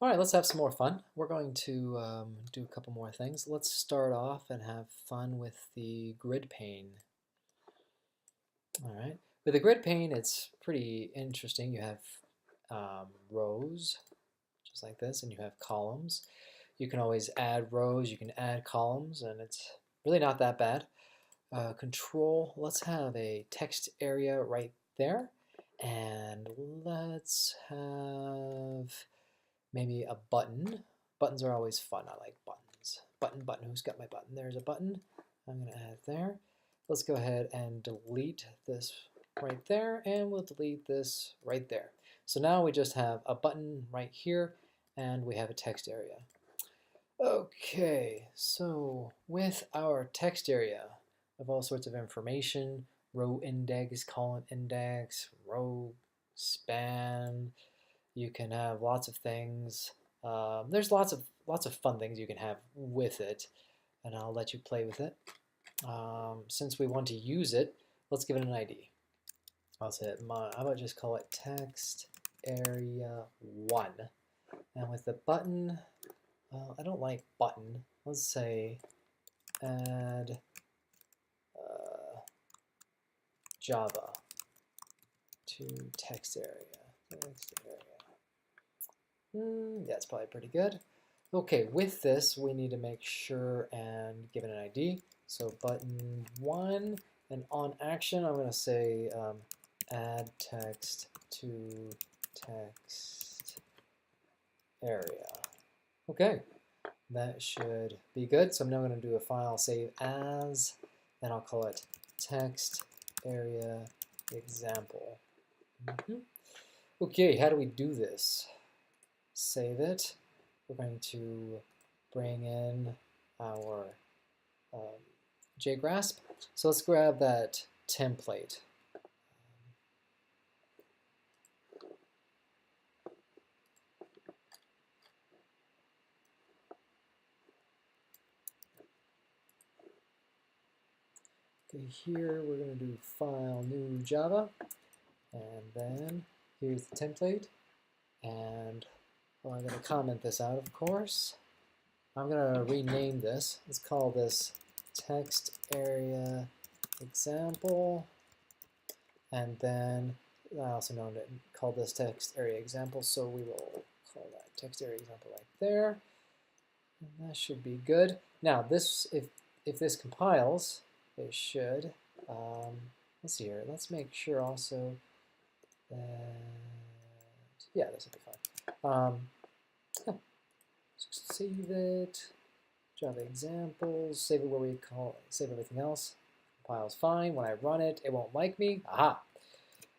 All right, let's have some more fun. We're going to do a couple more things. Let's start off and have fun with the grid pane. All right, with the grid pane, it's pretty interesting. You have rows, just like this, and you have columns. You can always add rows, you can add columns, and it's really not that bad. Control, let's have a text area right there, and let's have maybe a button. Buttons are always fun. I like buttons. Button, button. Who's got my button? There's a button. I'm going to add there. Let's go ahead and delete this right there, and we'll delete this right there. So now we just have a button right here, and we have a text area. Okay, so with our text area of all sorts of information, row index, column index, row span, you can have lots of things. There's lots of fun things you can have with it, and I'll let you play with it. Since we want to use it, let's give it an ID. I'll say how about just call it TextArea 1. And with the button, I don't like button. Let's say add Java to TextArea. Yeah, it's probably pretty good. Okay, with this, we need to make sure and give it an ID. So button 1, and on action, I'm going to say add text to text area. Okay, that should be good. So I'm now going to do a file save as, and I'll call it TextArea Example. Okay, how do we do this? Save it. We're going to bring in our JGrasp. So let's grab that template. Okay, here we're going to do File, New Java, and then here's the template. And well, I'm going to comment this out, of course. I'm going to rename this. Let's call this TextArea Example. And then I also know to call this TextArea Example, so we will call that TextArea Example right there. And that should be good. Now, this, if this compiles, it should. Let's see here. Let's make sure also that, yeah, this will be fine. Yeah. Save it. Java examples. Save it where we call it. Save everything else. Compile's fine. When I run it, it won't like me. Aha!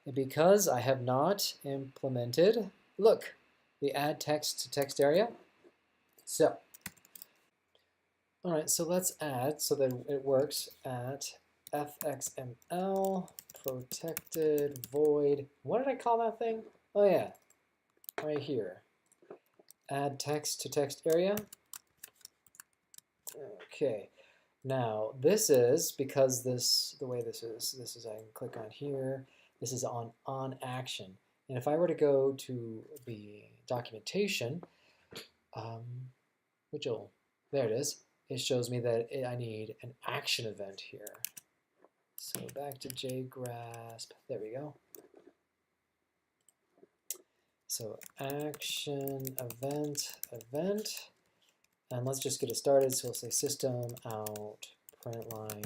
And because I have not implemented, look, the add text to text area. So, all right, so let's add so that it works at fxml protected void. What did I call that thing? Oh yeah, right here. Add text to text area. Okay, now this is because the way this is I can click on here. This is on action, and if I were to go to the documentation, there it is. It shows me that I need an action event here. So back to JGrasp. There we go. So action event, and let's just get it started. So we'll say system out println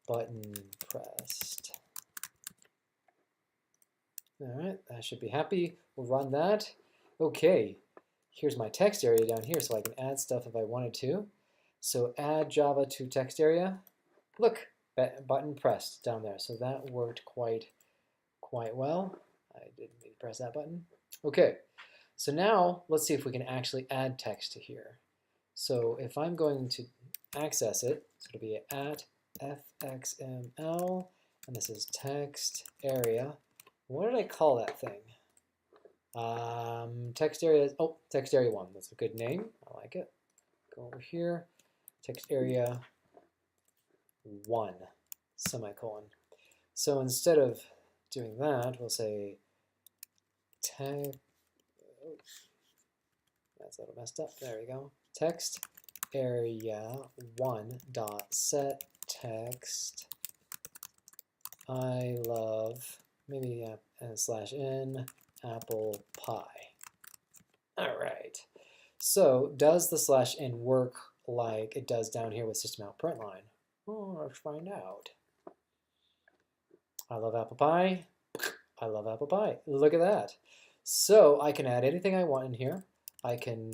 button pressed. All right, I should be happy. We'll run that. Okay, here's my text area down here, so I can add stuff if I wanted to. So add Java to text area. Look, button pressed down there. So that worked quite well. I didn't mean to press that button. Okay, so now let's see if we can actually add text to here. So if I'm going to access it, so it'll be at fxml, and this is text area. What did I call that thing? TextArea, oh, TextArea 1. That's a good name. I like it. Go over here. TextArea 1, semicolon. So instead of doing that, we'll say That's a little messed up. There we go. TextArea 1.set text. I love, maybe /n apple pie. All right. So does the /n work like it does down here with system out println? Oh, let's find out. I love apple pie. I love apple pie. Look at that. So I can add anything I want in here. I can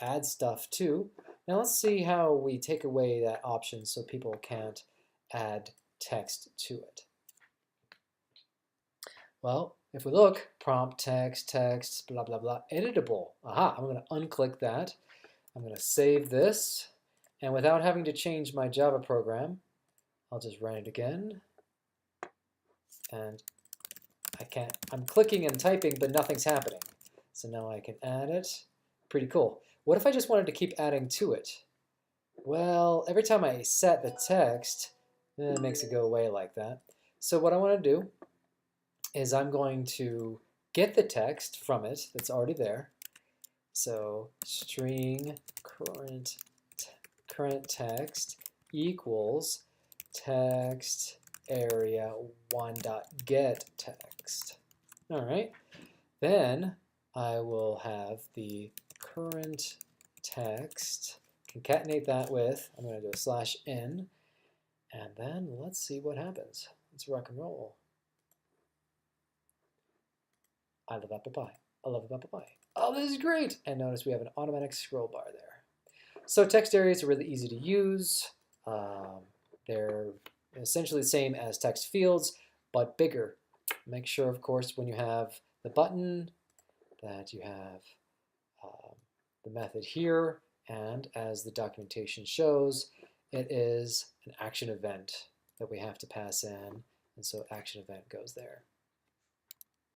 add stuff too. Now let's see how we take away that option so people can't add text to it. Well, if we look, prompt text, blah, blah, blah, editable. Aha, I'm going to unclick that. I'm going to save this. And without having to change my Java program, I'll just run it again. And I'm clicking and typing, but nothing's happening. So now I can add it. Pretty cool. What if I just wanted to keep adding to it? Well, every time I set the text, it makes it go away like that. So what I want to do is I'm going to get the text from it that's already there. So string current text equals TextArea 1.getText. All right. Then I will have the current text, concatenate that with, I'm going to do a /n, and then let's see what happens. Let's rock and roll. I love apple pie. I love apple pie. Oh, this is great. And notice we have an automatic scroll bar there. So text areas are really easy to use. They're essentially the same as text fields, but bigger. Make sure, of course, when you have the button that you have the method here, and as the documentation shows, it is an action event that we have to pass in, and so action event goes there.